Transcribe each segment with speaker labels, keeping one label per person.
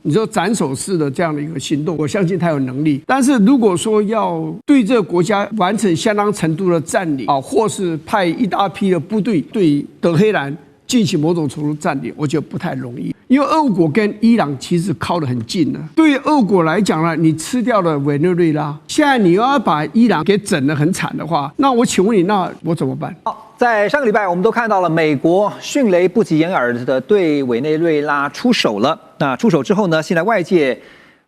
Speaker 1: 你说斩首式的这样的一个行动，我相信他有能力。但是如果说要对这个国家完成相当程度的占领啊，或是派一大批的部队对德黑兰进行某种程度占领，我觉得不太容易。因为俄国跟伊朗其实靠得很近了。对于俄国来讲呢，你吃掉了委内瑞拉，现在你要把伊朗给整得很惨的话，那我请问你，那我怎么办？
Speaker 2: 好，在上个礼拜我们都看到了美国迅雷不及掩耳的对委内瑞拉出手了。那出手之后呢，现在外界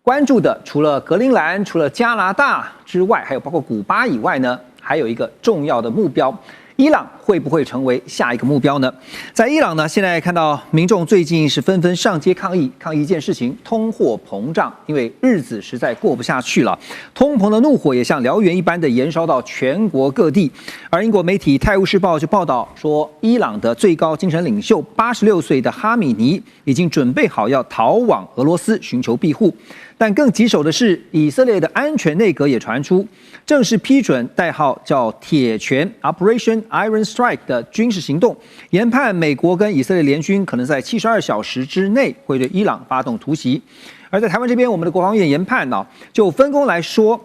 Speaker 2: 关注的除了格陵兰、除了加拿大之外，还有包括古巴以外呢，还有一个重要的目标。伊朗会不会成为下一个目标呢？在伊朗呢，现在看到民众最近是纷纷上街抗议一件事情：通货膨胀，因为日子实在过不下去了。通膨的怒火也像燎原一般的延烧到全国各地。而英国媒体《泰晤士报》就报道说，伊朗的最高精神领袖86岁的哈米尼已经准备好要逃往俄罗斯寻求庇护。但更棘手的是，以色列的安全内阁也传出，正式批准代号叫“铁拳 ”（Operation Iron Strike） 的军事行动，研判美国跟以色列联军可能在72小时之内会对伊朗发动突袭。而在台湾这边，我们的国防院研判呢，就分工来说，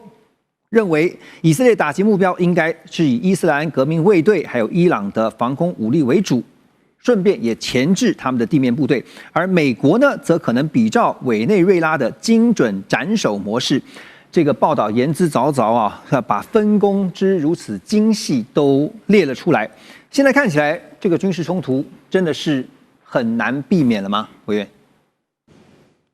Speaker 2: 认为以色列打击目标应该是以伊斯兰革命卫队还有伊朗的防空武力为主。顺便也钳制他们的地面部队，而美国呢，则可能比照委内瑞拉的精准斩首模式。这个报道言之凿凿啊，把分工之如此精细都列了出来。现在看起来，这个军事冲突真的是很难避免了吗？委员，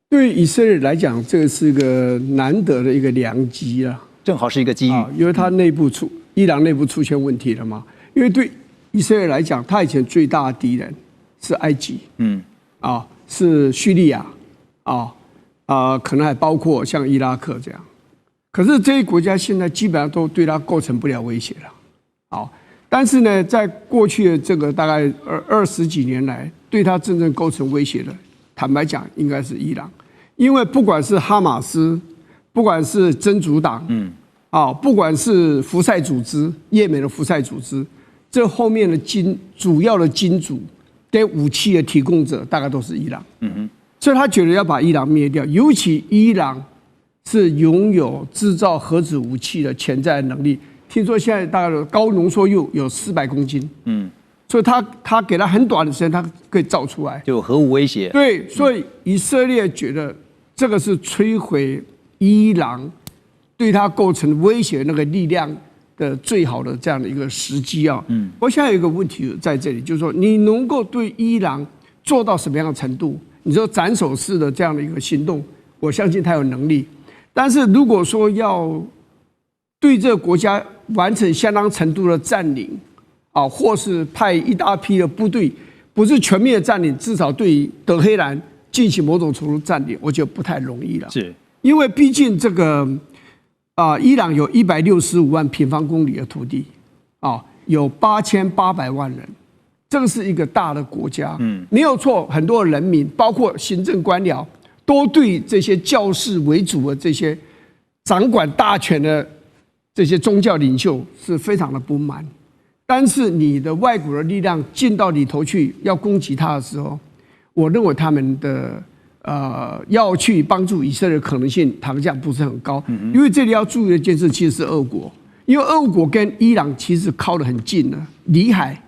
Speaker 1: 对于以色列来讲，这个是一个难得的一个良机啊，
Speaker 2: 正好是一个机遇，
Speaker 1: 因为它伊朗内部出现问题了嘛，因为对以色列来讲，他以前最大的敌人是埃及，是叙利亚，可能还包括像伊拉克这样。可是这些国家现在基本上都对他构成不了威胁了，但是呢，在过去的这个大概20几年来，对他真正构成威胁的，坦白讲，应该是伊朗，因为不管是哈马斯，不管是真主党，不管是福塞组织，也门的福塞组织。这后面的主要的金主跟武器的提供者大概都是伊朗，所以他觉得要把伊朗灭掉，尤其伊朗是拥有制造核子武器的潜在能力，听说现在大概高浓缩铀有400公斤，所以他给他很短的时间，他可以造出来，
Speaker 2: 就有核武威胁。
Speaker 1: 对，所以以色列觉得这个是摧毁伊朗对他构成威胁的那个力量的最好的这样的一个时机啊，我现在有一个问题在这里，就是说你能够对伊朗做到什么样的程度？你说斩首式的这样的一个行动，我相信他有能力。但是如果说要对这个国家完成相当程度的占领啊，或是派一大批的部队，不是全面的占领，至少对德黑兰进行某种程度占领，我觉得不太容易了。
Speaker 2: 是，
Speaker 1: 因为毕竟这个。伊朗有165万平方公里的土地，有8800万人，这个是一个大的国家，没有错。很多人民，包括行政官僚，都对这些教士为主的这些掌管大权的这些宗教领袖是非常的不满。但是你的外国的力量进到里头去要攻击他的时候，我认为他们的。要去帮助以色列的可能性，坦白讲不是很高，因为这里要注意的一件事，其实是俄国，因为俄国跟伊朗其实靠得很近了，里海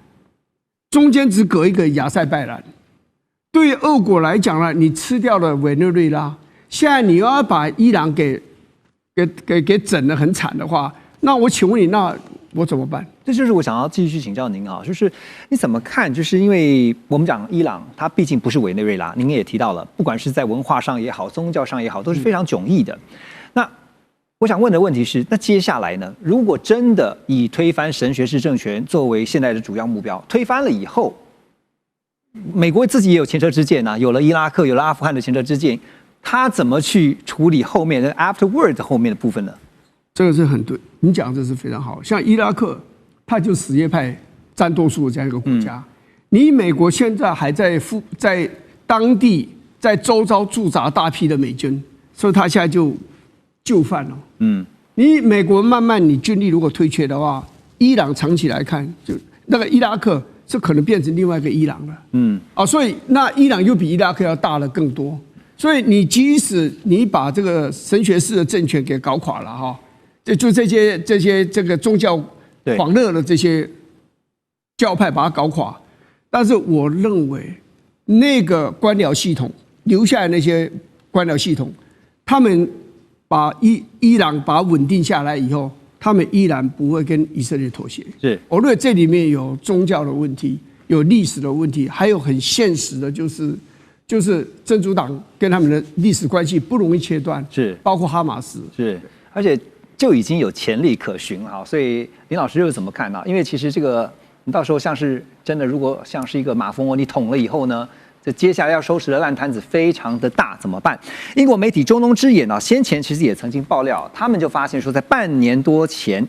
Speaker 1: 中间只隔一个亚塞拜然。对于俄国来讲呢，你吃掉了委内瑞拉，现在你要把伊朗给整得很惨的话，那我请问你，那我怎么办？
Speaker 2: 这就是我想要继续去请教您啊，就是你怎么看？就是因为我们讲伊朗，它毕竟不是委内瑞拉，您也提到了，不管是在文化上也好，宗教上也好，都是非常迥异的。那我想问的问题是，那接下来呢？如果真的以推翻神学式政权作为现在的主要目标，推翻了以后，美国自己也有前车之鉴啊，有了伊拉克，有了阿富汗的前车之鉴，他怎么去处理后面的 afterward 后面的部分呢？
Speaker 1: 这个是很对，你讲的这是非常好。像伊拉克，它就什叶派占多数的这样一个国家。你美国现在还在当地在周遭驻扎大批的美军，所以他现在就范了。你美国慢慢你军力如果退却的话，伊朗长期来看，就那个伊拉克是可能变成另外一个伊朗了。所以那伊朗又比伊拉克要大了更多。所以你即使你把这个神学式的政权给搞垮了哈，就这些这个宗教狂热的这些教派把它搞垮，但是我认为那个官僚系统留下来那些官僚系统，他们把伊朗把它稳定下来以后，他们依然不会跟以色列妥协。
Speaker 2: 是，
Speaker 1: 我认为这里面有宗教的问题，有历史的问题，还有很现实的，就是真主党跟他们的历史关系不容易切断，
Speaker 2: 是，
Speaker 1: 包括哈马斯，
Speaker 2: 是，而且就已经有潜力可循了哈。所以林老师又怎么看呢？因为其实这个你到时候像是真的，如果像是一个马蜂窝，你捅了以后呢，这接下来要收拾的烂摊子非常的大，怎么办？英国媒体中东之眼啊，先前其实也曾经爆料，他们就发现说，在半年多前，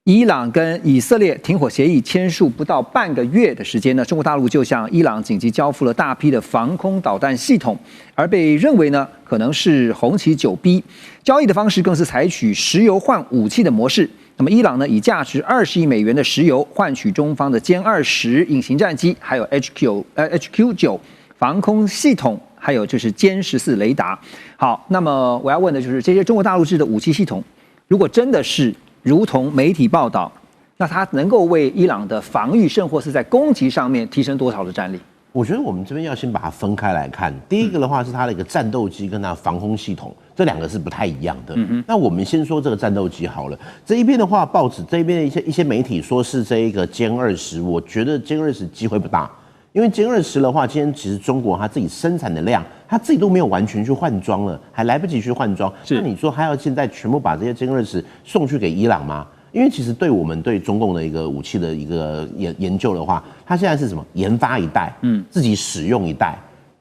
Speaker 2: 伊朗跟以色列停火协议签署不到半个月的时间呢，中国大陆就向伊朗紧急交付了大批的防空导弹系统，而被认为呢可能是红旗9B，交易的方式更是采取石油换武器的模式。那么伊朗呢以价值20亿美元的石油换取中方的歼20隐形战机，还有 HQ9 防空系统，还有就是歼14雷达。好，那么我要问的就是这些中国大陆制的武器系统，如果真的是如同媒体报道，那它能够为伊朗的防御甚或是在攻击上面提升多少的战力？
Speaker 3: 我觉得我们这边要先把它分开来看。第一个的话是它的一个战斗机跟它的防空系统，这两个是不太一样的。那我们先说这个战斗机好了。这一边的话，报纸这一边的一些媒体说是这一个歼20，我觉得歼20机会不大，因为歼20的话，今天其实中国它自己生产的量，它自己都没有完全去换装了，还来不及去换装。那你说还要现在全部把这些歼20送去给伊朗吗？因为其实对我们对中共的一个武器的一个研究的话，它现在是什么？研发一代，自己使用一代，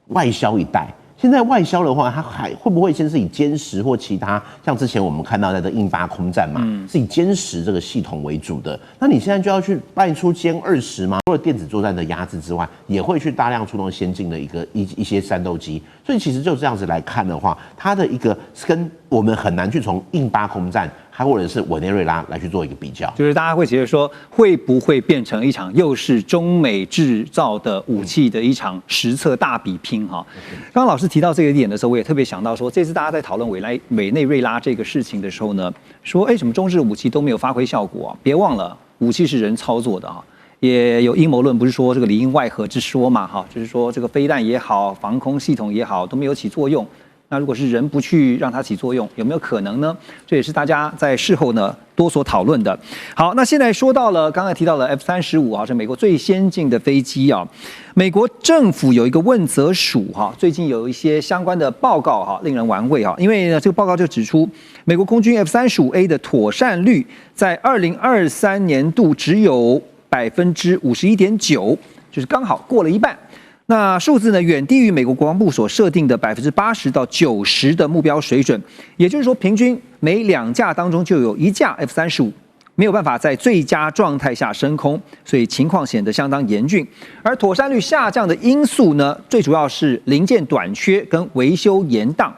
Speaker 3: 外销一代。现在外销的话，它还会不会先是以歼10或其他像之前我们看到的这印巴空战嘛，是以歼10这个系统为主的？那你现在就要去卖出歼20吗？除了电子作战的压制之外，也会去大量出动先进的一些战斗机。所以其实就这样子来看的话，它的一个跟我们很难去从印巴空战，还或者是委内瑞拉来去做一个比较，
Speaker 2: 就是大家会觉得说，会不会变成一场又是中美制造的武器的一场实测大比拼哈？刚刚老师提到这个点的时候，我也特别想到说，这次大家在讨论委内瑞拉这个事情的时候呢，说什么中制武器都没有发挥效果啊？别忘了，武器是人操作的哈。也有阴谋论，不是说这个里应外合之说嘛哈，就是说这个飞弹也好，防空系统也好都没有起作用。那如果是人不去让它起作用，有没有可能呢？这也是大家在事后呢多所讨论的。好，那现在说到了刚才提到了 F-35啊，是美国最先进的飞机啊。美国政府有一个问责署哈，最近有一些相关的报告哈，令人玩味啊。因为呢，这个报告就指出，美国空军 F-35A 的妥善率在2023年度只有51.9%，就是刚好过了一半。那数字呢，远低于美国国防部所设定的80%到90%的目标水准。也就是说，平均每2架当中就有1架 F-35没有办法在最佳状态下升空，所以情况显得相当严峻。而妥善率下降的因素呢，最主要是零件短缺跟维修延宕。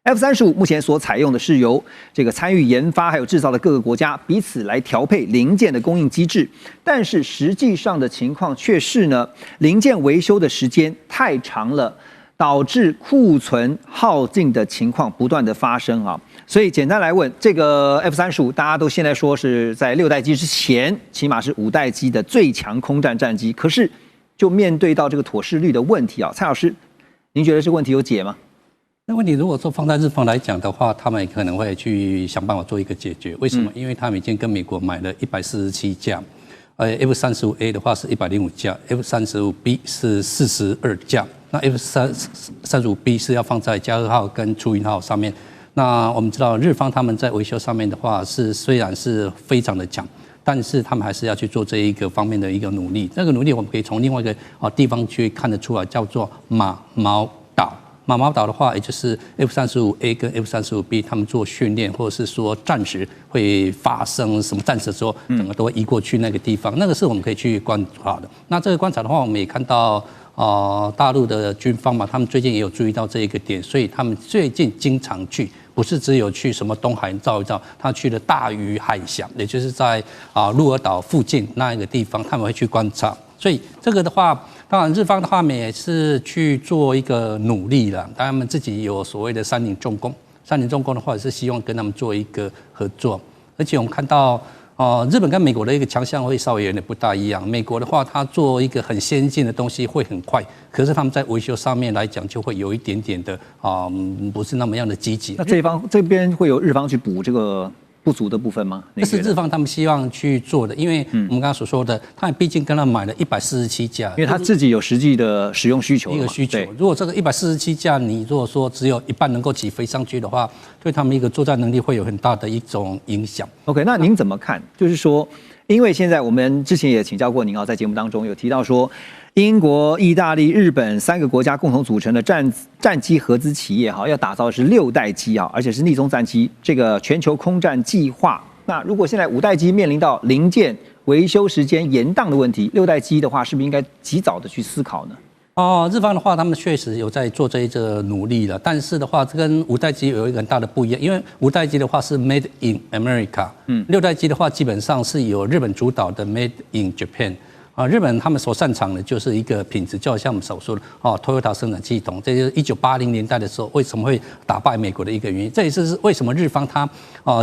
Speaker 2: F-35目前所采用的是由这个参与研发还有制造的各个国家彼此来调配零件的供应机制，但是实际上的情况却是呢，零件维修的时间太长了，导致库存耗尽的情况不断的发生啊。所以简单来问，这个 F-35大家都现在说是在6代机之前，起码是5代机的最强空战战机，可是就面对到这个妥适率的问题啊，蔡老师，您觉得这个问题有解吗？
Speaker 4: 那问题如果说放在日方来讲的话，他们可能会去想办法做一个解决。为什么？因为他们已经跟美国买了147架，F-35A 的话是105架，F-35B 是42架。那 F-35B 是要放在加贺号跟出云号上面。那我们知道日方他们在维修上面的话虽然是非常的强，但是他们还是要去做这一个方面的一个努力。这个努力我们可以从另外一个地方去看得出来，叫做马毛岛。马毛岛的话，也就是 F-35A 跟 F-35B 他们做训练，或者是说战时会发生什么战事的时候，整个都会移过去那个地方，那个是我们可以去观察的。那这个观察的话，我们也看到大陆的军方嘛，他们最近也有注意到这一个点，所以他们最近经常去，不是只有去什么东海照一照，他去了大隅海峡，也就是在鹿儿岛附近那一个地方，他们会去观察。所以这个的话，当然日方的话也是去做一个努力了，他们自己有所谓的三菱重工，三菱重工的话也是希望跟他们做一个合作，而且我们看到。日本跟美国的一个强项会稍微有点不大一样。美国的话，它做一个很先进的东西会很快，可是他们在维修上面来讲就会有一点点的不是那么样的积极。
Speaker 2: 那这边会有日方去补这个不足的部分吗？
Speaker 4: 这是日方他们希望去做的，因为我们刚刚所说的，他毕竟跟他买了147架，
Speaker 2: 因为他自己有实际的使用需求，
Speaker 4: 一个需求。如果这个147架，你如果说只有一半能够起飞上去的话，对他们一个作战能力会有很大的一种影响。
Speaker 2: OK， 那您怎么看？就是说，因为现在我们之前也请教过您在节目当中有提到说，英国、意大利、日本3个国家共同组成的战机合资企业要打造的是6代机而且是逆踪战机，这个全球空战计划。那如果现在5代机面临到零件维修时间延宕的问题，6代机的话，是不是应该及早的去思考呢？
Speaker 4: 日方的话，他们确实有在做这一个努力了，但是的话，这跟5代机有一个很大的不一样，因为5代机的话是 Made in America，6代机的话基本上是由日本主导的 Made in Japan。日本他们所擅长的就是一个品质，就好像我们所说的Toyota 生产系统，这就是1980年代的时候为什么会打败美国的一个原因。这也是为什么日方他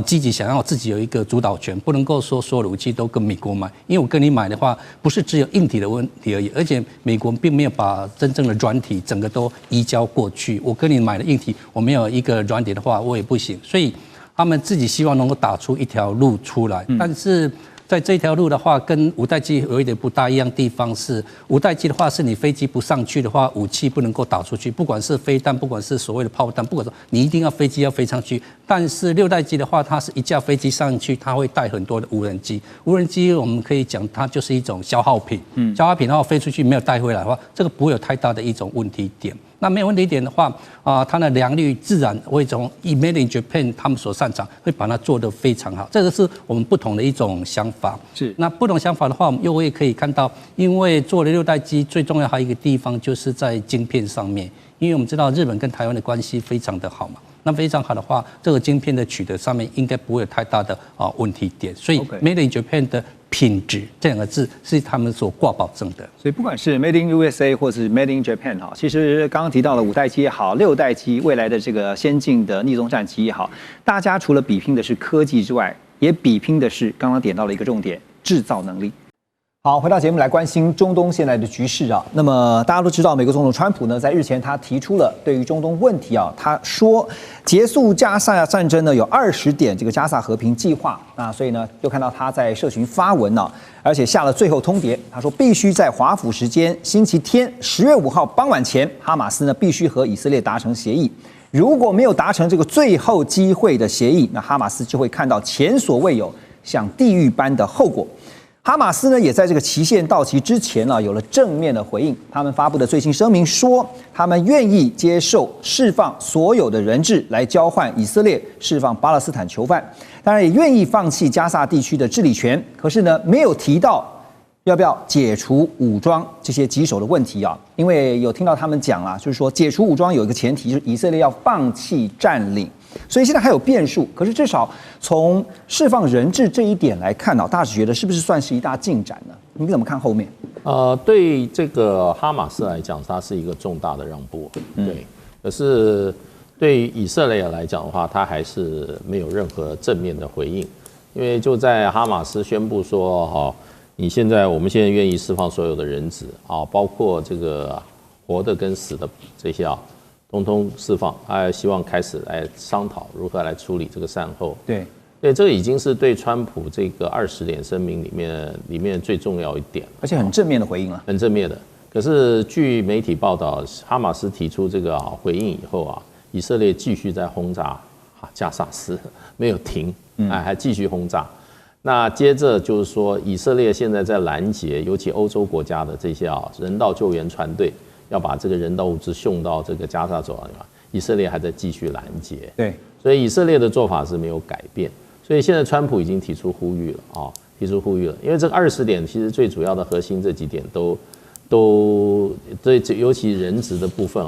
Speaker 4: 积极想要自己有一个主导权，不能够说所有的武器都跟美国买，因为我跟你买的话，不是只有硬体的问题而已，而且美国并没有把真正的软体整个都移交过去。我跟你买的硬体，我没有一个软体的话，我也不行。所以他们自己希望能够打出一条路出来，但是。在这条路的话，跟5代机有一点不大一样的地方是，5代机的话是你飞机不上去的话，武器不能够打出去，不管是飞弹，不管是所谓的炮弹，不管说你一定要飞机要飞上去。但是6代机的话，它是一架飞机上去，它会带很多的无人机。无人机我们可以讲，它就是一种消耗品。消耗品然后飞出去没有带回来的话，这个不会有太大的一种问题点。那没有问题点的话，它的良率自然会从Made in Japan 他们所擅长，会把它做得非常好。这个是我们不同的一种想法。
Speaker 2: 是。
Speaker 4: 那不同想法的话，我们又会可以看到，因为做了6代机，最重要还有一个地方就是在晶片上面，因为我们知道日本跟台湾的关系非常的好嘛。那非常好的话，这个晶片的取得上面应该不会有太大的问题点。所以 Made in Japan 的品质这2个字是他们所挂保证的。
Speaker 2: 所以不管是 Made in USA 或是 Made in Japan 其实刚刚提到了5代机也好，6代机未来的这个先进的逆踪战机也好，大家除了比拼的是科技之外，也比拼的是刚刚点到了一个重点，制造能力。好，回到节目来关心中东现在的局势那么大家都知道，美国总统川普呢，在日前他提出了对于中东问题他说结束加萨战争呢有20点这个加萨和平计划所以呢又看到他在社群发文而且下了最后通牒，他说必须在华府时间星期天10月5号傍晚前，哈马斯呢必须和以色列达成协议。如果没有达成这个最后机会的协议，那哈马斯就会看到前所未有像地狱般的后果。哈马斯呢，也在这个期限到期之前有了正面的回应。他们发布的最新声明说，他们愿意接受释放所有的人质来交换以色列释放巴勒斯坦囚犯，当然也愿意放弃加萨地区的治理权。可是呢，没有提到要不要解除武装这些棘手的问题因为有听到他们讲就是说解除武装有一个前提，就是以色列要放弃占领。所以现在还有变数，可是至少从释放人质这一点来看大使觉得是不是算是一大进展呢？你怎么看后面？
Speaker 5: 对这个哈马斯来讲，它是一个重大的让步，对。可是对于以色列来讲的话，它还是没有任何正面的回应，因为就在哈马斯宣布说我们现在愿意释放所有的人质包括这个活的跟死的这些通通释放，希望开始来商讨如何来处理这个善后。对，这个已经是对川普这个20点声明里面最重要一点，
Speaker 2: 而且很正面的回应了，
Speaker 5: 很正面的。可是据媒体报道，哈马斯提出这个回应以后以色列继续在轰炸加萨斯，没有停，还继续轰炸。那接着就是说，以色列现在在拦截，尤其欧洲国家的这些人道救援船队。要把这个人道物资送到这个加沙走廊里面，以色列还在继续拦截。对，所以以色列的做法是没有改变。所以现在川普已经提出呼吁了因为这个20点其实最主要的核心这几点都对，尤其人质的部分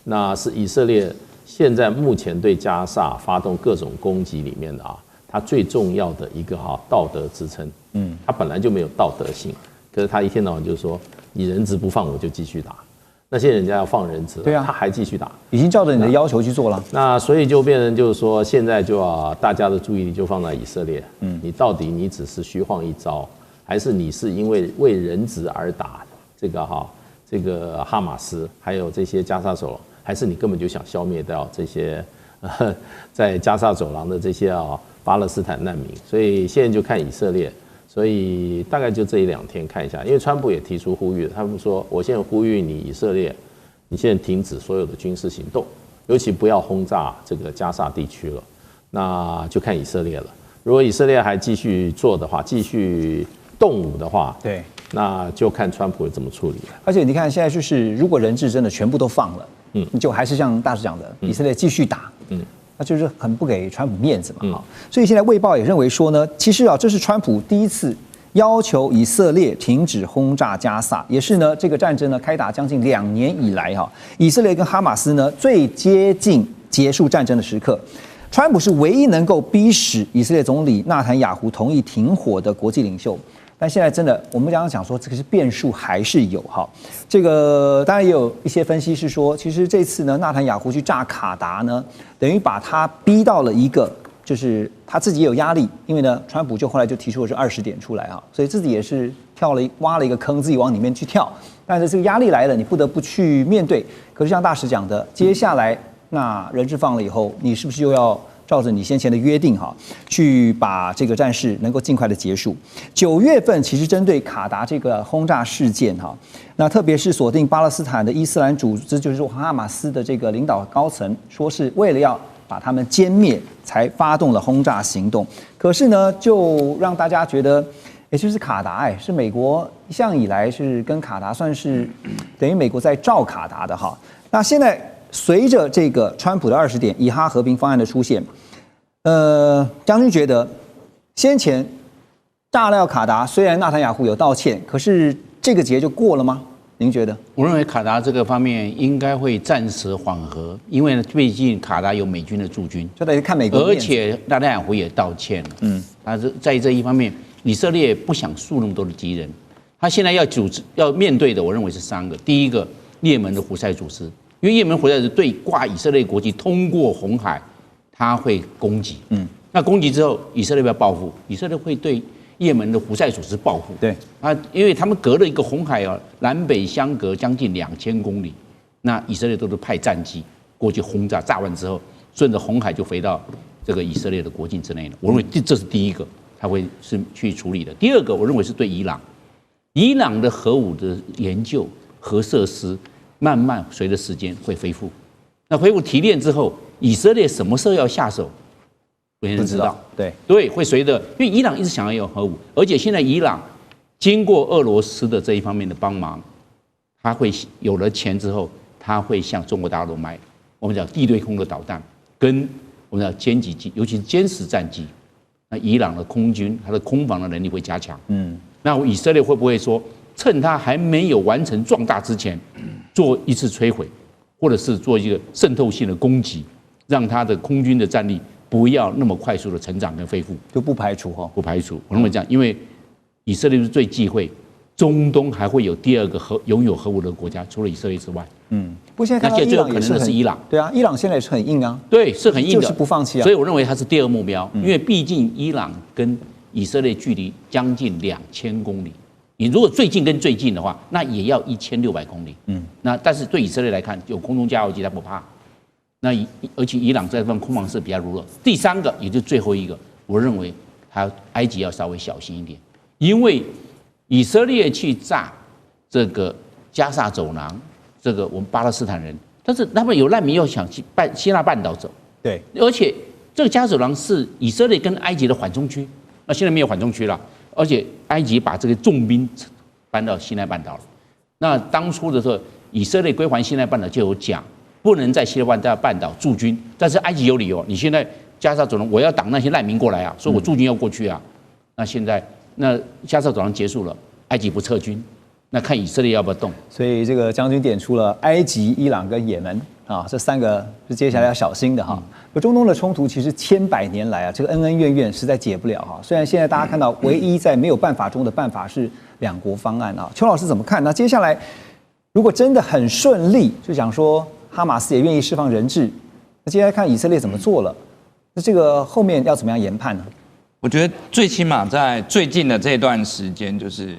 Speaker 5: 那是以色列现在目前对加沙发动各种攻击里面的它最重要的一个道德支撑。它本来就没有道德性。可是他一天到晚就说你人质不放我就继续打，那些人家要放人质，
Speaker 2: 对啊，
Speaker 5: 他还继续打，
Speaker 2: 已经照着你的要求去做了。
Speaker 5: 那所以就变成就是说，现在就要大家的注意力就放在以色列，你到底你只是虚晃一招，还是你是因为为人质而打这个哈马斯，还有这些加沙走廊，还是你根本就想消灭掉这些在加沙走廊的这些巴勒斯坦难民？所以现在就看以色列。所以大概就这1-2天看一下，因为川普也提出呼吁了，他们说我现在呼吁你以色列，你现在停止所有的军事行动，尤其不要轰炸这个加沙地区了。那就看以色列了。如果以色列还继续做的话，继续动武的话，
Speaker 2: 对，
Speaker 5: 那就看川普会怎么处理了。
Speaker 2: 而且你看现在就是，如果人质真的全部都放了，就还是像大使讲的，以色列继续打，那就是很不给川普面子嘛，所以现在《卫报》也认为说呢，其实这是川普第一次要求以色列停止轰炸加萨，也是呢这个战争呢开打将近2年以来以色列跟哈马斯呢最接近结束战争的时刻。川普是唯一能够逼使以色列总理纳坦雅胡同意停火的国际领袖。但现在真的，我们刚刚讲说，这个是变数还是有这个当然也有一些分析是说，其实这次呢，纳坦雅胡去炸卡达呢，等于把他逼到了一个，就是他自己也有压力，因为呢，川普就后来就提出了这20点出来所以自己也是挖了一个坑，自己往里面去跳。但是这个压力来了，你不得不去面对。可是像大使讲的，接下来那人质放了以后，你是不是又要照着你先前的约定去把这个战事能够尽快的结束？9月份其实针对卡达这个轰炸事件那特别是锁定巴勒斯坦的伊斯兰组织，就是说哈马斯的这个领导高层，说是为了要把他们歼灭才发动了轰炸行动。可是呢，就让大家觉得，就是卡达是美国一向以来是跟卡达算是等于美国在罩卡达的那现在随着这个川普的20点以哈和平方案的出现，将军觉得先前炸料卡达，虽然纳坦雅胡有道歉，可是这个节就过了吗？您觉得？
Speaker 6: 我认为卡达这个方面应该会暂时缓和，因为呢，毕竟卡达有美军的驻军，
Speaker 2: 就等于看美国。
Speaker 6: 而且纳坦雅胡也道歉了。但是在这一方面，以色列不想树那么多的敌人，他现在要面对的，我认为是3个。第一个，也门的胡塞组织，因为也门胡塞组织对挂以色列国旗通过红海，他会攻击。那攻击之后，以色列要报复，以色列会对也门的胡塞组织报复。
Speaker 2: 对
Speaker 6: 因为他们隔了一个红海南北相隔将近2000公里，那以色列都是派战机过去轰炸，炸完之后顺着红海就飞到这个以色列的国境之内了。我认为这是第一个，他会是去处理的。第二个，我认为是对伊朗的核武的研究、核设施慢慢随着时间会恢复。那恢复提炼之后，以色列什么时候要下手？没人知道。对，会随着，因为伊朗一直想要有核武，而且现在伊朗经过俄罗斯的这一方面的帮忙，他会有了钱之后，他会向中国大陆买我们讲地对空的导弹，跟我们讲歼击机，尤其是歼十战机。那伊朗的空军，它的空防的能力会加强。那以色列会不会说，趁它还没有完成壮大之前，做一次摧毁，或者是做一个渗透性的攻击，让它的空军的战力不要那么快速的成长跟恢复？
Speaker 2: 就不排除
Speaker 6: 不排除。我认为这样，因为以色列是最忌讳中东还会有第2个拥有核武的国家，除了以色列之外。
Speaker 2: 不过现在看到伊朗也是很，
Speaker 6: 伊朗。
Speaker 2: 对啊，伊朗现在也是很硬啊。
Speaker 6: 对，是很硬的，
Speaker 2: 就是不放弃啊。
Speaker 6: 所以我认为它是第2目标，因为毕竟伊朗跟以色列距离将近2000公里。你如果最近跟最近的话，那也要1600公里。那但是对以色列来看，有空中加油机，它不怕。那而且伊朗这份空防是比较柔弱。第3个，也就是最后一个，我认为埃及要稍微小心一点，因为以色列去炸这个加萨走廊，这个我们巴勒斯坦人，但是他们有难民要想去西奈半岛走。
Speaker 2: 对，
Speaker 6: 而且这个加萨走廊是以色列跟埃及的缓冲区，那现在没有缓冲区了，而且埃及把这个重兵搬到西奈半岛了。那当初的时候，以色列归还西奈半岛就有讲，不能在西奈半岛驻军，但是埃及有理由，你现在加萨走廊我要挡那些难民过来所以我驻军要过去啊。那现在那加萨走廊结束了，埃及不撤军，那看以色列要不要动。
Speaker 2: 所以这个将军点出了埃及、伊朗跟也门啊，这3个是接下来要小心的哈。中东的冲突其实千百年来啊，这个恩恩怨怨实在解不了哈。虽然现在大家看到唯一在没有办法中的办法是2国方案啊，邱老师怎么看？那接下来如果真的很顺利，就讲说哈马斯也愿意释放人质，那接下来看以色列怎么做了，那这个后面要怎么样研判呢？
Speaker 7: 我觉得最起码在最近的这段时间，就是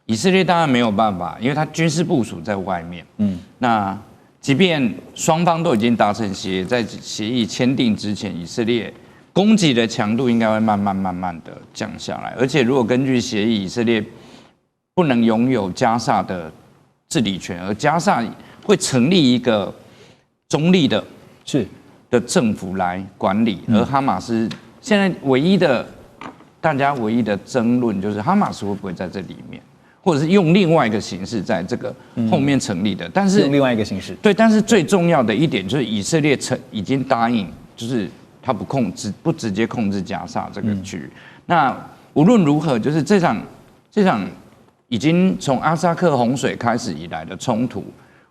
Speaker 7: 以色列当然没有办法，因为它军事部署在外面。那即便双方都已经达成协议，在协议签订之前，以色列攻击的强度应该会慢慢的降下来。而且如果根据协议，以色列不能拥有加萨的治理权，而加萨会成立一个中立的政府来管理，而哈马斯现在大家唯一的争论就是哈马斯会不会在这里面，或者是用另外一个形式在这个后面成立的。但是
Speaker 2: 用另外一个形式，
Speaker 7: 对，但是最重要的一点就是以色列已经答应，就是他不直接控制加萨这个区域。那无论如何，就是这场已经从阿萨克洪水开始以来的冲突，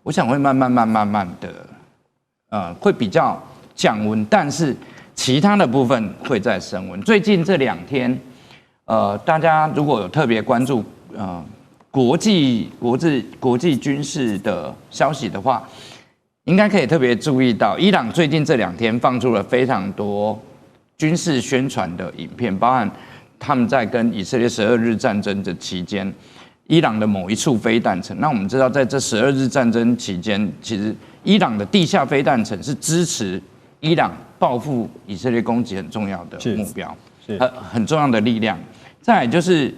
Speaker 7: 我想会慢慢的会比较降温，但是其他的部分会再升温。最近这2天，大家如果有特别关注国际军事的消息的话，应该可以特别注意到，伊朗最近这2天放出了非常多军事宣传的影片，包含他们在跟以色列12日战争的期间，伊朗的某一处飞弹城。那我们知道，在这12日战争期间，其实伊朗的地下飞弹城是支持伊朗报复以色列攻击很重要的目标，很重要的力量。再来就是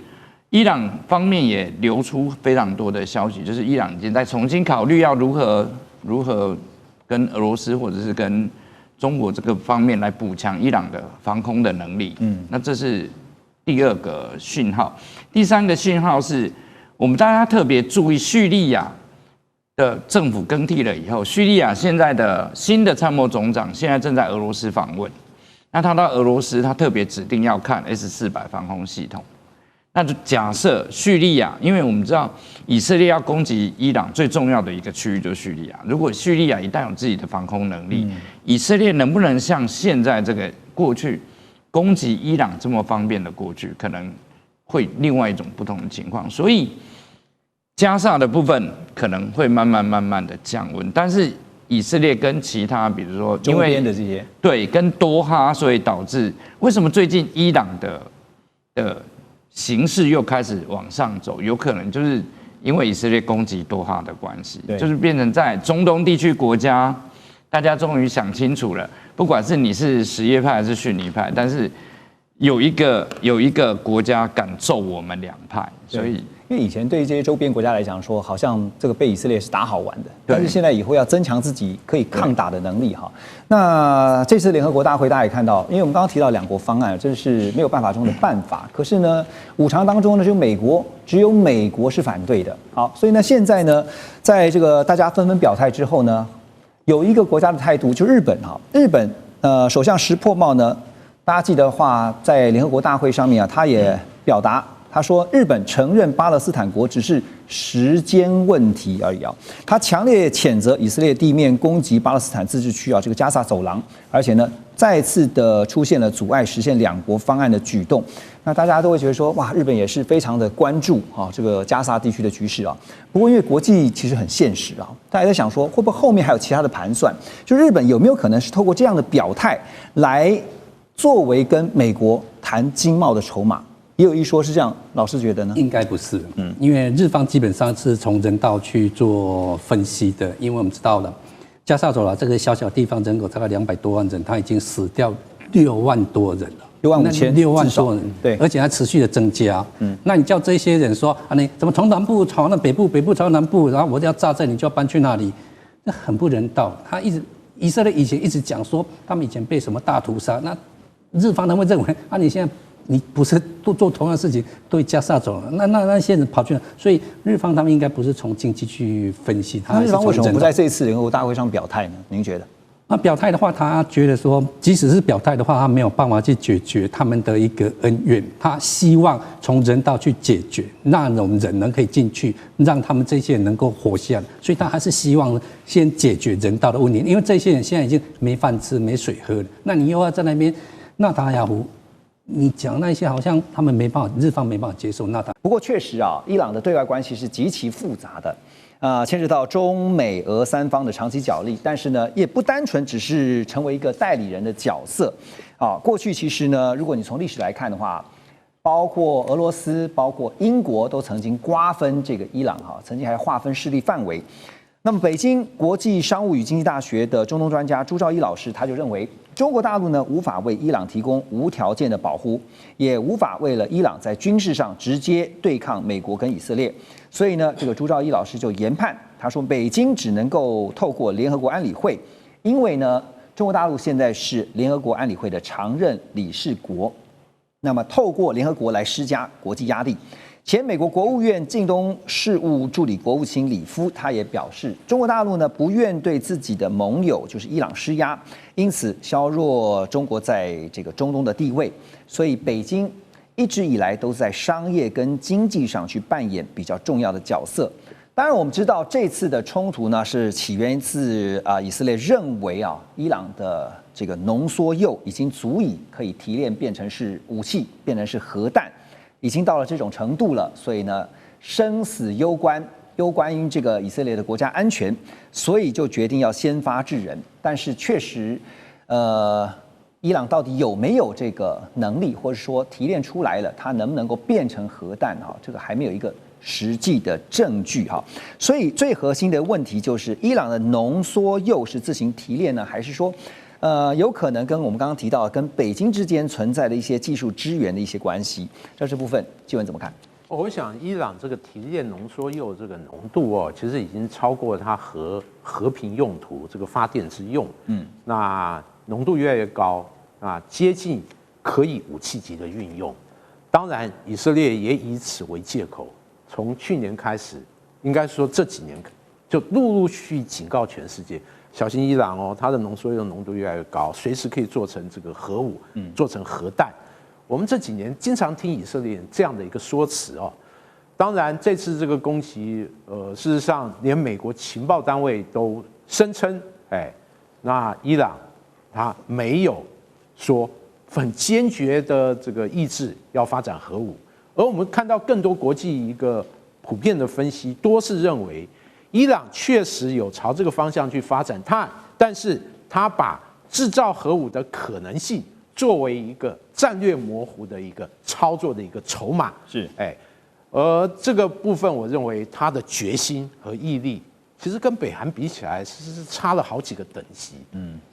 Speaker 7: 伊朗方面也流出非常多的消息，就是伊朗已经在重新考虑要如何跟俄罗斯或者是跟中国这个方面来补强伊朗的防空的能力。那这是第2个讯号。第3个讯号是我们大家特别注意叙利亚的政府更替了以后，叙利亚现在的新的参谋总长现在正在俄罗斯访问。那他到俄罗斯，他特别指定要看 S-400防空系统。那就假设叙利亚，因为我们知道以色列要攻击伊朗最重要的一个区域就是叙利亚。如果叙利亚一旦有自己的防空能力，以色列能不能像现在这个过去攻击伊朗这么方便的过去，可能会另外一种不同的情况。所以加萨的部分可能会慢慢的降温，但是以色列跟其他，比如说
Speaker 2: 周边的这些，
Speaker 7: 对，跟多哈，所以导致为什么最近伊朗的形势又开始往上走，有可能就是因为以色列攻击多哈的关系，就是变成在中东地区国家，大家终于想清楚了，不管是你是什叶派还是逊尼派，但是有一个国家敢揍我们2派，所以。
Speaker 2: 因为以前对于这些周边国家来讲说，好像这个被以色列是打好玩的，但是现在以后要增强自己可以抗打的能力哈。那这次联合国大会大家也看到，因为我们刚刚提到2国方案，这是没有办法中的办法。可是呢，5常当中呢，只有美国是反对的。好，所以呢，现在呢，在这个大家纷纷表态之后呢，有一个国家的态度，就日本哈，日本首相石破茂呢，大家记得的话，在联合国大会上面啊，他也表达。他说，日本承认巴勒斯坦国只是时间问题而已啊。他强烈谴责以色列地面攻击巴勒斯坦自治区啊，这个加萨走廊，而且呢，再次的出现了阻碍实现2国方案的举动。那大家都会觉得说，哇，日本也是非常的关注啊这个加萨地区的局势啊。不过因为国际其实很现实啊，大家在想说，会不会后面还有其他的盘算？就日本有没有可能是透过这样的表态来作为跟美国谈经贸的筹码？也有一说是这样，老师觉得呢？
Speaker 4: 应该不是，因为日方基本上是从人道去做分析的，因为我们知道了，加萨走廊这个小小地方人口大概200多万人，他已经死掉6万多人了
Speaker 2: ，6万5千
Speaker 4: ，6万多人，
Speaker 2: 对，
Speaker 4: 而且还持续的增加。那你叫这些人说啊，你怎么从南部朝那北部，北部朝南部，然后我要炸这，你就要搬去那里，那很不人道。以色列以前一直讲说，他们以前被什么大屠杀，那日方他们认为啊，你现在。你不是做同样的事情对加萨走了，那些人跑去了，所以日方他们应该不是从经济去分析它。
Speaker 2: 那日方为什么不在这一次联合国大会上表态呢？您觉得？
Speaker 4: 那表态的话，他觉得说，即使是表态的话，他没有办法去解决他们的一个恩怨。他希望从人道去解决，那种人能可以进去，让他们这些人能够活下来。所以他还是希望先解决人道的问题，因为这些人现在已经没饭吃、没水喝了。那你又要在那边纳塔亚胡，你讲那些好像他们没办法，日方没办法接受。
Speaker 2: 不过确实啊，伊朗的对外关系是极其复杂的。牵涉到中美俄三方的长期角力，但是呢，也不单纯只是成为一个代理人的角色啊。过去其实呢，如果你从历史来看的话，包括俄罗斯、包括英国都曾经瓜分这个伊朗哈，曾经还划分势力范围。那么，北京国际商务与经济大学的中东专家朱兆一老师他就认为，中国大陆呢无法为伊朗提供无条件的保护，也无法为了伊朗在军事上直接对抗美国跟以色列。所以呢，这个朱兆一老师就研判，他说北京只能够透过联合国安理会，因为呢，中国大陆现在是联合国安理会的常任理事国，那么透过联合国来施加国际压力。前美国国务院近东事务助理国务卿里夫他也表示，中国大陆呢不愿对自己的盟友就是伊朗施压，因此削弱中国在这个中东的地位。所以北京一直以来都在商业跟经济上去扮演比较重要的角色。当然，我们知道这次的冲突呢是起源自以色列认为伊朗的这个浓缩铀已经足以可以提炼变成是武器，变成是核弹。已经到了这种程度了，所以呢，生死攸关于这个以色列的国家安全，所以就决定要先发制人。但是确实，伊朗到底有没有这个能力，或者说提炼出来了，它能不能够变成核弹这个还没有一个实际的证据所以最核心的问题就是，伊朗的浓缩铀是自行提炼呢，还是说？有可能跟我们刚刚提到跟北京之间存在的一些技术支援的一些关系，这部分纪文怎么看？
Speaker 3: 我想伊朗这个提炼浓缩铀这个浓度其实已经超过它和平用途这个发电之用，那浓度越来越高，接近可以武器级的运用。当然，以色列也以此为借口，从去年开始，应该说这几年就陆续警告全世界。小心伊朗它的浓缩铀浓度越来越高，随时可以做成这个核武，做成核弹。我们这几年经常听以色列人这样的一个说辞当然，这次这个攻击，事实上连美国情报单位都声称，那伊朗他没有说很坚决的这个意志要发展核武，而我们看到更多国际一个普遍的分析，多是认为。伊朗确实有朝这个方向去发展，但是他把制造核武的可能性作为一个战略模糊的一个操作的一个筹码，而这个部分我认为他的决心和毅力，其实跟北韩比起来是差了好几个等级。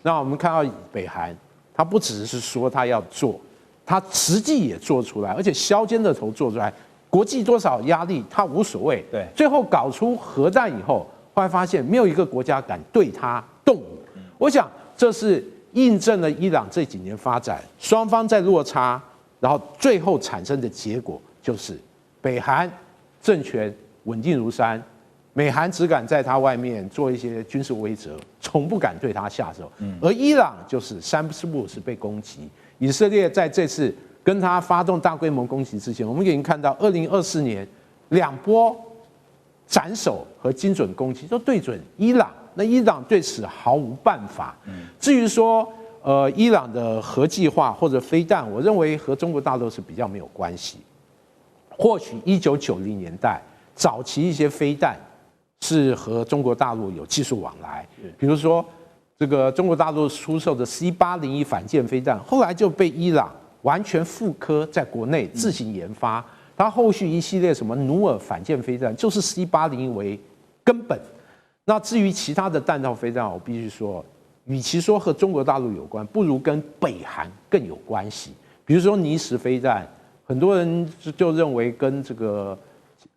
Speaker 3: 那我们看到北韩，他不只是说他要做，他实际也做出来，而且削尖的头做出来。国际多少压力，他无所谓。
Speaker 2: 对，
Speaker 3: 最后搞出核弹以后，后来发现没有一个国家敢对他动武。我想这是印证了伊朗这几年发展，双方在落差，然后最后产生的结果就是北韩政权稳定如山，美韩只敢在他外面做一些军事威慑，从不敢对他下手。而伊朗就是三不是被攻击，以色列在这次。跟他发动大规模攻击之前，我们已经看到2024年2波斩首和精准攻击都对准伊朗，那伊朗对此毫无办法。至于说伊朗的核计划或者飞弹，我认为和中国大陆是比较没有关系。或许1990年代早期一些飞弹是和中国大陆有技术往来，比如说这个中国大陆出售的 C801反舰飞弹，后来就被伊朗。完全复刻在国内自行研发，它后续一系列什么努尔反舰飞弹，就是 C801为根本。那至于其他的弹道飞弹，我必须说，与其说和中国大陆有关，不如跟北韩更有关系。比如说尼什飞弹，很多人就认为跟这个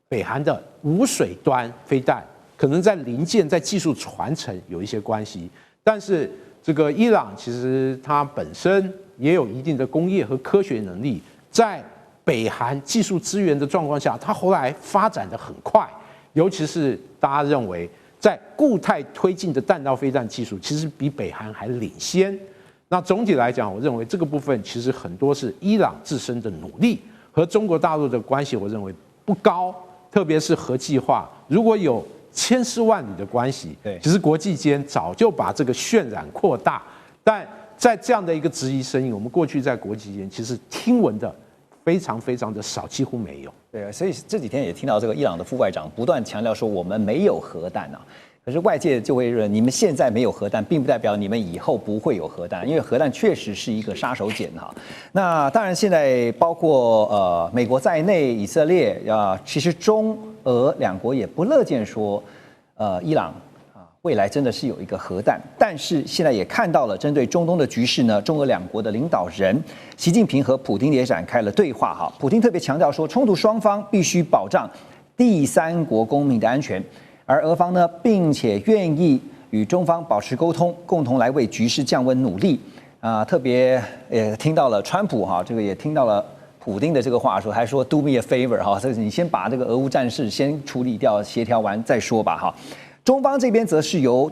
Speaker 3: 北韩的无水端飞弹，可能在零件在技术传承有一些关系。但是这个伊朗其实它本身。也有一定的工业和科学能力，在北韩技术资源的状况下，它后来发展得很快，尤其是大家认为
Speaker 8: 在固态推进的弹道飞弹技术，其实比北韩还领先。那总体来讲，我认为这个部分其实很多是伊朗自身的努力，和中国大陆的关系，我认为不高，特别是核计划，如果有千丝万缕的关系，其实国际间早就把这个渲染扩大，但在这样的一个质疑声音，我们过去在国际间其实听闻的非常非常的少，几乎没有。
Speaker 2: 对，所以这几天也听到这个伊朗的副外长不断强调说我们没有核弹啊。可是外界就会认为，你们现在没有核弹，并不代表你们以后不会有核弹，因为核弹确实是一个杀手锏哈。那当然，现在包括美国在内，以色列其实中俄两国也不乐见说，伊朗未来真的是有一个核弹。但是现在也看到了，针对中东的局势呢，中俄两国的领导人习近平和普丁也展开了对话哈。普丁特别强调说，冲突双方必须保障第三国公民的安全。而俄方呢，并且愿意与中方保持沟通，共同来为局势降温努力。特别也听到了川普哈，这个也听到了普丁的这个话说，还说 "Do me a favor" 哈，这你先把这个俄乌战事先处理掉，协调完再说吧哈。中方这边则是由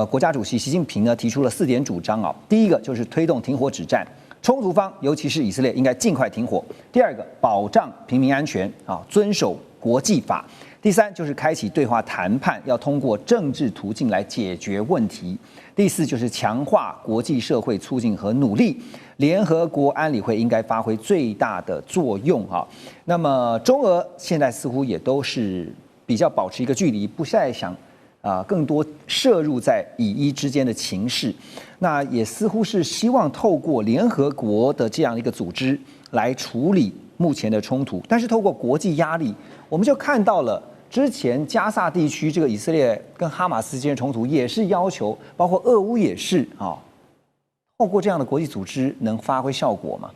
Speaker 2: 国家主席习近平呢提出了4点主张啊。第一个就是推动停火止战，冲突方尤其是以色列应该尽快停火。第二个，保障平民安全啊，遵守国际法。第三就是开启对话谈判，要通过政治途径来解决问题。第四就是强化国际社会促进和努力，联合国安理会应该发挥最大的作用哈。那么中俄现在似乎也都是比较保持一个距离，不再想更多涉入在以伊之间的情势。那也似乎是希望透过联合国的这样一个组织来处理目前的冲突，但是透过国际压力，我们就看到了。之前加萨地区这个以色列跟哈马斯之间的冲突，也是要求，包括俄乌也是透过这样的国际组织能发挥效果吗？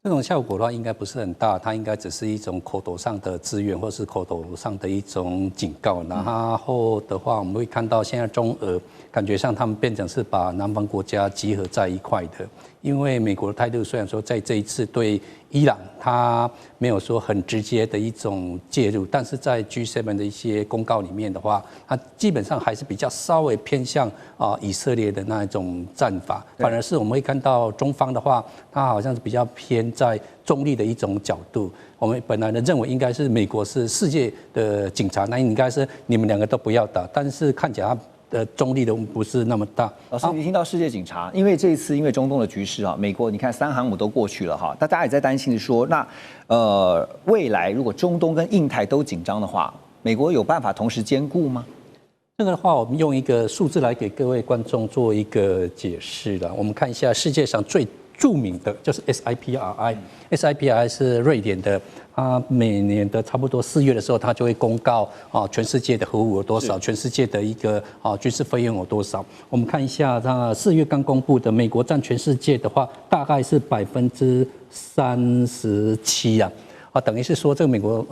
Speaker 4: 这种效果的话，应该不是很大，它应该只是一种口头上的支援，或是口头上的一种警告。然后的话，我们会看到现在中俄感觉上他们变成是把南方国家集合在一块的。因为美国的态度虽然说在这一次对伊朗，它没有说很直接的一种介入，但是在 G7 的一些公告里面的话，它基本上还是比较稍微偏向以色列的那一种战法，反而是我们会看到中方的话，它好像是比较偏在中立的一种角度。我们本来呢认为应该是美国是世界的警察，那应该是你们两个都不要打，但是看起来它中立的不是那么大。
Speaker 2: 老师，你听到世界警察，因为这一次因为中东的局势美国你看3航母都过去了哈，大家也在担心说，那未来如果中东跟印太都紧张的话，美国有办法同时兼顾吗？
Speaker 4: 这个的话，我们用一个数字来给各位观众做一个解释了。我们看一下世界上最著名的就是 SIPRI 是瑞典的，它每年的差不多4月的时候，它就会公告全世界的核武有多少，全世界的一个军事费用有多少。我们看一下，它4月刚公布的，美国占全世界的话，大概是37%等于是说这个美国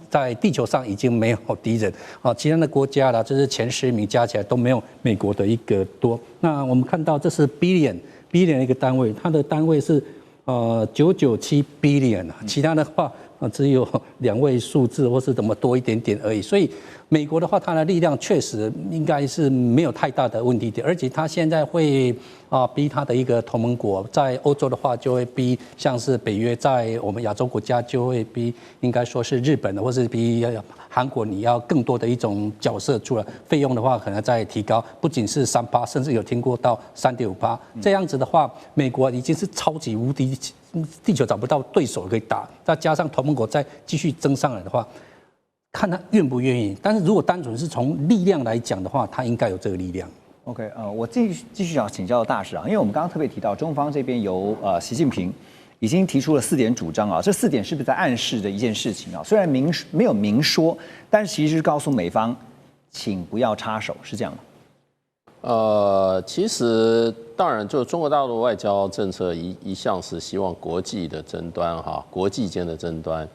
Speaker 4: 在地球上已经没有敌人其他的国家啦，就是前10名加起来都没有美国的一个多。那我们看到这是 billion 的一个单位，它的单位是997 billion 其他的话只有2位数字或是怎么多一点点而已。所以美国的话，它的力量确实应该是没有太大的问题点，而且它现在会逼它的一个同盟国，在欧洲的话就会逼像是北约，在我们亚洲国家就会逼，应该说是日本或是逼韩国，你要更多的一种角色出来，费用的话可能再提高，不仅是3%，甚至有听过到3.5%。这样子的话，美国已经是超级无敌，地球找不到对手可以打，再加上同盟国再继续增上来的话，看他愿不愿意。但是如果单纯是从力量来讲的话，他应该有这个力量。
Speaker 2: OK， 我继续想请教大使因为我们刚刚特别提到中方这边由习近平已经提出了4点主张这4点是不是在暗示的一件事情虽然没有明说，但是其实是告诉美方，请不要插手，是这样吗？
Speaker 5: 其实当然，就中国大陆外交政策一向是希望国际的争端国际间的争端，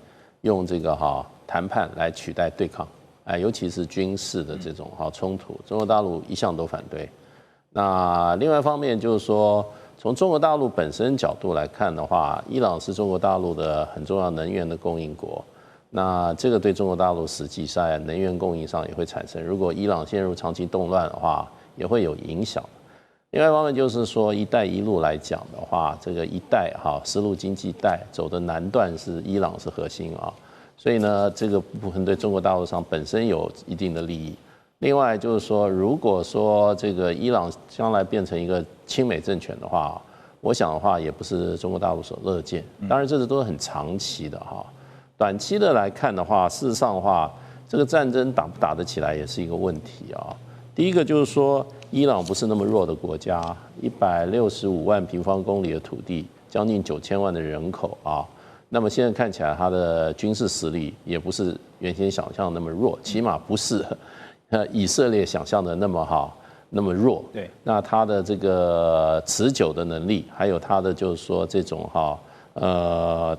Speaker 5: 用这个谈判来取代对抗，尤其是军事的这种冲突，中国大陆一向都反对。那另外一方面就是说，从中国大陆本身角度来看的话，伊朗是中国大陆的很重要能源的供应国。那这个对中国大陆实际在能源供应上也会产生，如果伊朗陷入长期动乱的话，也会有影响。另外一方面就是说，一带一路来讲的话，这个一带丝路经济带走的南段是伊朗是核心啊，所以呢，这个部分对中国大陆上本身有一定的利益。另外就是说，如果说这个伊朗将来变成一个亲美政权的话，我想的话也不是中国大陆所乐见。当然，这都是很长期的哈。短期的来看的话，事实上的话，这个战争打不打得起来也是一个问题啊。第一个就是说，伊朗不是那么弱的国家，165万平方公里的土地，将近9000万的人口啊。那么现在看起来，它的军事实力也不是原先想象的那么弱，起码不是以色列想象的那么弱。对，那它的这个持久的能力，还有它的就是说这种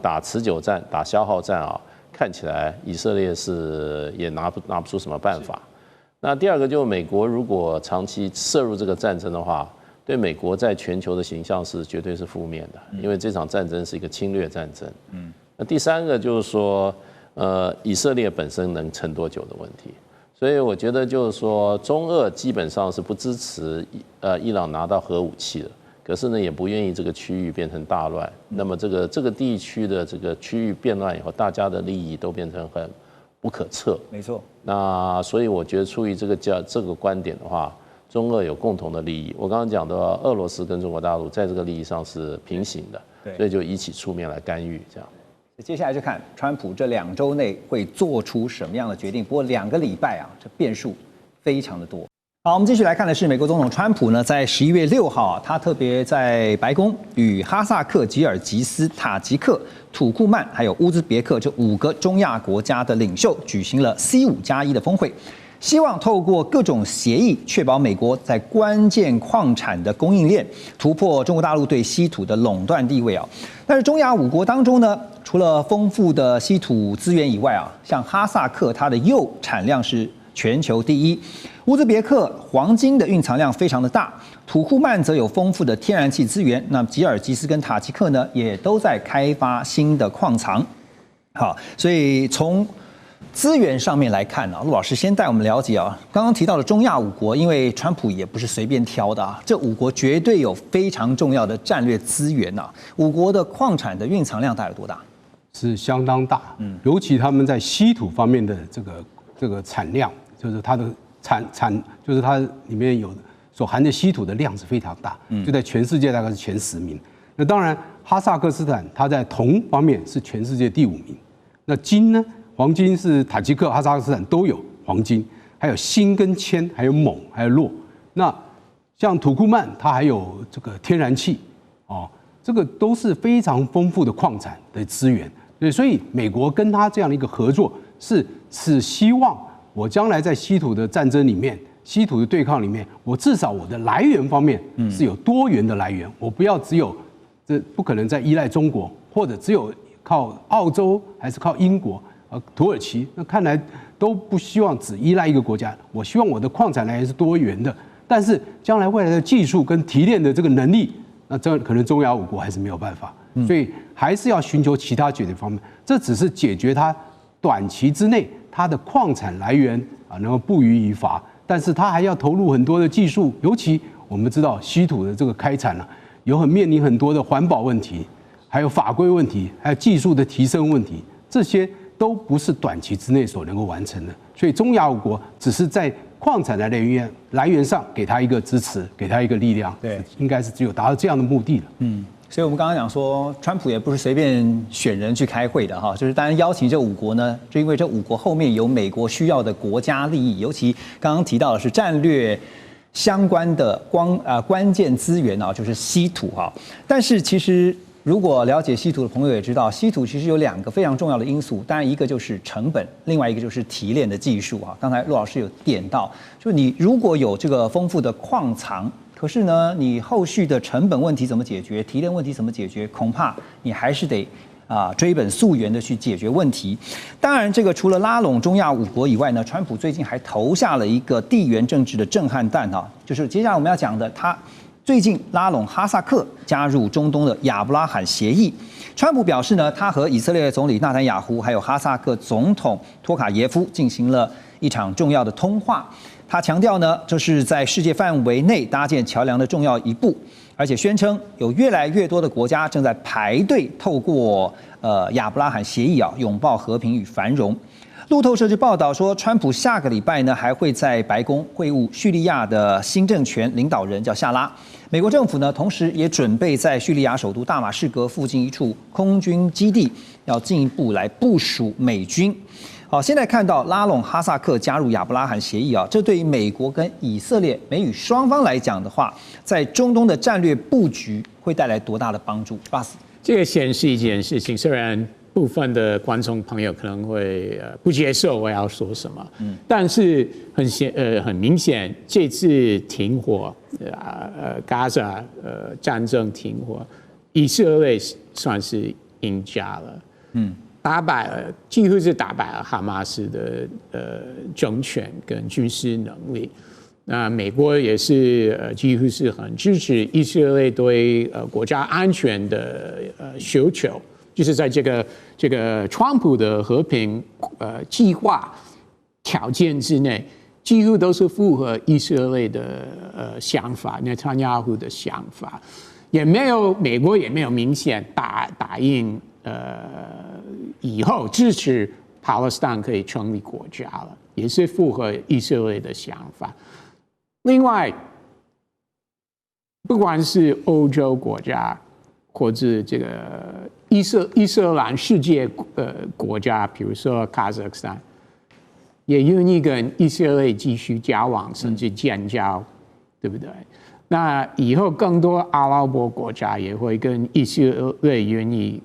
Speaker 5: 打持久战、打消耗战啊，看起来以色列是也拿不出什么办法。那第二个就是美国如果长期涉入这个战争的话，对美国在全球的形象是绝对是负面的，因为这场战争是一个侵略战争。那第三个就是说，以色列本身能撑多久的问题。所以我觉得就是说，中俄基本上是不支持伊朗拿到核武器的。可是呢，也不愿意这个区域变成大乱。那么这个地区的这个区域变乱以后，大家的利益都变成很不可测。
Speaker 2: 没错。那
Speaker 5: 所以我觉得，出于这个观点的话，中俄有共同的利益。我刚刚讲的，俄罗斯跟中国大陆在这个利益上是平行的，所以就一起出面来干预这样。
Speaker 2: 接下来就看川普这2周内会做出什么样的决定。不过2个礼拜啊，这变数非常的多。好，我们继续来看的是美国总统川普呢，在11月6号他特别在白宫与哈萨克、吉尔吉斯、塔吉克、土库曼还有乌兹别克这5个中亚国家的领袖举行了C5+1的峰会，希望透过各种协议，确保美国在关键矿产的供应链突破中国大陆对稀土的垄断地位啊。但是中亚5国当中呢，除了丰富的稀土资源以外啊，像哈萨克它的铀产量是全球第一，乌兹别克黄金的蕴藏量非常的大，土库曼则有丰富的天然气资源，那吉尔吉斯跟塔吉克呢，也都在开发新的矿藏。好，所以从资源上面来看陆老师先带我们了解刚刚提到的中亚5国，因为川普也不是随便挑的这5国绝对有非常重要的战略资源5国的矿产的蕴藏量大概有多大？
Speaker 1: 是相当大，尤其他们在稀土方面的这个产量，就是它的就是它里面有所含的稀土的量是非常大，就在全世界大概是前10名。那当然，哈萨克斯坦它在铜方面是全世界第5名。那金呢？黄金是塔吉克、哈萨克斯坦都有黄金，还有锌跟铅，还有锰，还有铬。那像土库曼，它还有这个天然气，这个都是非常丰富的矿产的资源。对，所以美国跟他这样的一个合作，是希望我将来在稀土的战争里面、稀土的对抗里面，我至少我的来源方面是有多元的来源，我不要只有不可能再依赖中国，或者只有靠澳洲还是靠英国。土耳其，那看来都不希望只依赖一个国家。我希望我的矿产来源是多元的，但是将来未来的技术跟提炼的这个能力，那这可能中亚5国还是没有办法，所以还是要寻求其他解决方面。这只是解决它短期之内它的矿产来源能够不虞于伐，但是它还要投入很多的技术，尤其我们知道稀土的这个开采面临很多的环保问题，还有法规问题，还有技术的提升问题，这些都不是短期之内所能够完成的，所以中亚5国只是在矿产的来源上给他一个支持，给他一个力量，对，应该是只有达到这样的目的了。
Speaker 2: 所以我们刚刚讲说，川普也不是随便选人去开会的就是当然邀请这5国呢，就因为这5国后面有美国需要的国家利益，尤其刚刚提到的是战略相关的关键资源就是稀土但是其实如果了解稀土的朋友也知道，稀土其实有2个非常重要的因素，当然一个就是成本，另外一个就是提炼的技术刚才陆老师有点到，就你如果有这个丰富的矿藏，可是呢，你后续的成本问题怎么解决，提炼问题怎么解决，恐怕你还是得追本溯源的去解决问题。当然，这个除了拉拢中亚5国以外呢，川普最近还投下了一个地缘政治的震撼弹就是接下来我们要讲的他。最近拉拢哈萨克加入中东的亚伯拉罕协议，川普表示呢，他和以色列总理纳坦雅胡还有哈萨克总统托卡耶夫进行了一场重要的通话。他强调呢，这是在世界范围内搭建桥梁的重要一步，而且宣称有越来越多的国家正在排队透过亚伯拉罕协议拥抱和平与繁荣。路透社就报道说，川普下个礼拜呢还会在白宫会晤叙利亚的新政权领导人叫夏拉。美国政府呢同时也准备在叙利亚首都大马士革附近一处空军基地要进一步来部署美军。好，现在看到拉拢哈萨克加入亚伯拉罕协议这对于美国跟以色列美语双方来讲的话，在中东的战略布局会带来多大的帮助？巴斯，
Speaker 8: 这个显示一件事情，虽然部分的观众朋友可能会不接受我要说什么，但是很明显，这次停火加沙战争停火，以色列算是赢家了，打败了，几乎是打败了哈马斯的政权跟军事能力。那美国也是几乎是很支持以色列对国家安全的需求，就是在这个川普的和平计划条件之内，几乎都是符合以色列的想法，内塔尼亚胡的想法，美国也没有明显答应以后支持巴勒斯坦可以成立国家了，也是符合以色列的想法。另外，不管是欧洲国家或者这个伊斯兰世界国家，比如说卡扎克斯坦，也愿意跟以色列继续交往，甚至建交，对不对？那以后更多阿拉伯国家也会跟以色列愿意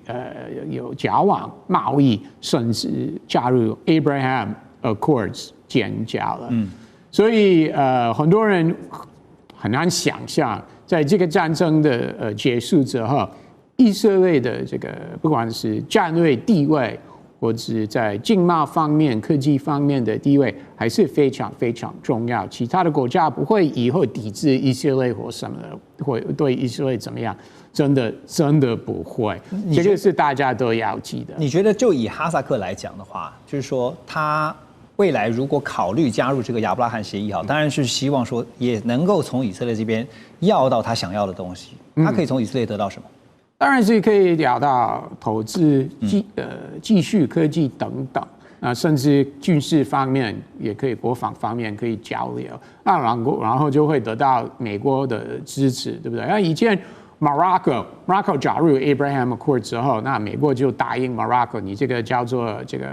Speaker 8: 有交往、贸易，甚至加入 Abraham Accords 建交了。所以很多人很难想象，在这个战争的结束之后，以色列的这个不管是战略地位，或者在经贸方面、科技方面的地位，还是非常非常重要。其他的国家不会以后抵制以色列或什么的，会对以色列怎么样？真的不会。这个是大家都要记得。
Speaker 2: 你觉得就以哈萨克来讲的话，就是说他未来如果考虑加入这个亚伯拉罕协议，当然是希望说也能够从以色列这边要到他想要的东西。他可以从以色列得到什么？
Speaker 8: 当然是可以聊到投资、技术、科技等等，甚至军事方面也可以，国防方面可以交流。那然后就会得到美国的支持，对不对？那以前 Morocco 加入 Abraham Accord 之后，那美国就答应 Morocco， 你这个叫做这个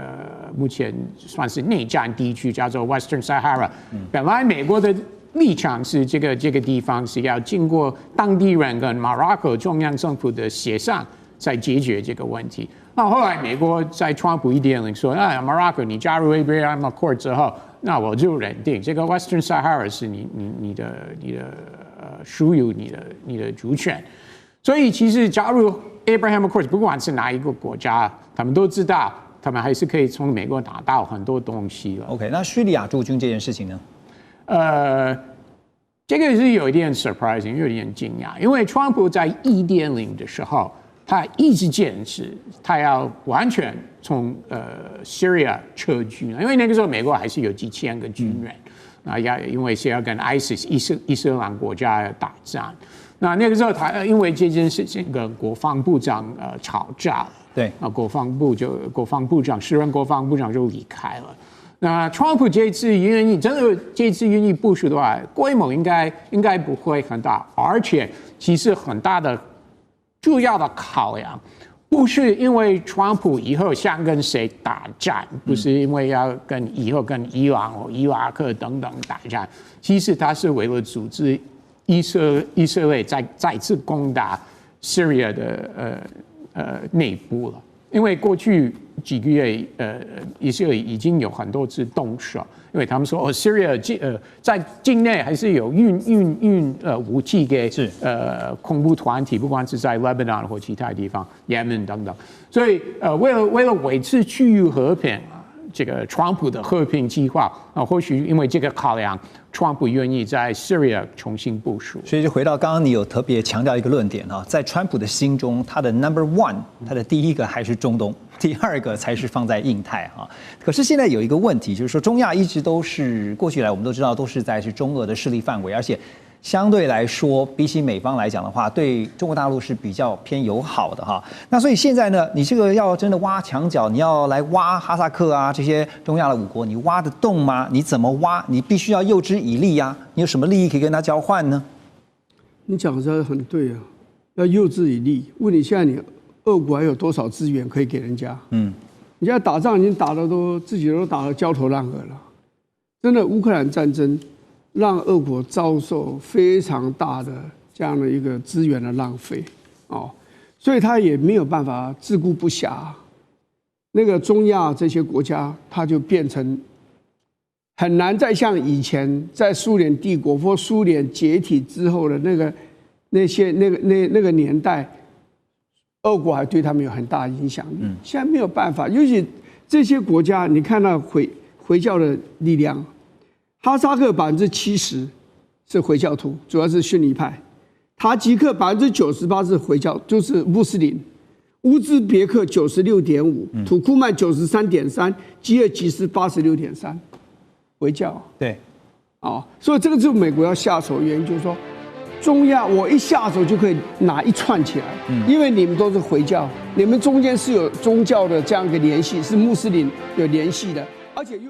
Speaker 8: 目前算是内战地区，叫做 Western Sahara。本来美国的立场是这个地方是要经过当地人跟 Morocco 中央政府的协商，才解决这个问题。那后来美国在川普1.0说，Morocco 你加入 Abraham Accord 之后，那我就认定这个 Western Sahara 是你的属于你的主权。所以其实加入 Abraham Accord 不管是哪一个国家，他们都知道，他们还是可以从美国拿到很多东西了。
Speaker 2: OK， 那叙利亚驻军这件事情呢？
Speaker 8: 这个是有一点 surprising， 有点惊讶，因为川普在1.0的时候，他一直坚持他要完全从Syria 撤军，因为那个时候美国还是有几千个军人，因为是要跟 ISIS 伊斯兰国家打仗。那个时候他因为这件事情跟国防部长吵架了，
Speaker 2: 对，
Speaker 8: 国防部长时任国防部长就离开了。那川普这次愿意部署的话，规模应该不会很大，而且其实很大的主要的考量，不是因为川普以后想跟谁打战，不是因为要以后跟伊朗或伊拉克等等打战，其实他是为了组织以色列再次攻打 Syria 的内部了。因为过去几个月，以色列已经有很多次动手，因为他们说Syria 在境内还是有运武器给恐怖团体，不管是在 Lebanon 或其他地方，也门等等。所以为了维持区域和平，这个川普的和平计划啊，或许因为这个考量，川普愿意在 Syria 重新部署。
Speaker 2: 所以就回到刚刚你有特别强调一个论点在川普的心中，他的 No.1， 他的第一个还是中东，第二个才是放在印太可是现在有一个问题，就是说中亚一直都是过去来我们都知道都是在中俄的势力范围，而且相对来说，比起美方来讲的话，对中国大陆是比较偏友好的那所以现在呢，你这个要真的挖墙脚，你要来挖哈萨克这些中亚的5国，你挖得动吗？你怎么挖？你必须要诱之以利你有什么利益可以跟他交换呢？
Speaker 1: 你讲的很对要诱之以利。问你现在你俄国还有多少资源可以给人家？你现在打仗已经打的自己都打得焦头烂额了。真的，乌克兰战争让俄国遭受非常大的这样的一个资源的浪费所以他也没有办法自顾不暇。那个中亚这些国家，他就变成很难再像以前在苏联帝国或苏联解体之后的那个年代，俄国还对他们有很大影响力。现在没有办法，尤其这些国家，你看到回教的力量。哈萨克70%是回教徒，主要是逊尼派；塔吉克98%是回教，就是穆斯林；乌兹别克96.5%，土库曼93.3%，吉尔吉斯86.3%，回教。
Speaker 2: 对，
Speaker 1: 所以这个就是美国要下手的原因，就是说，中亚我一下手就可以拿一串起来，因为你们都是回教，你们中间是有宗教的这样一个联系，是穆斯林有联系的，而且又。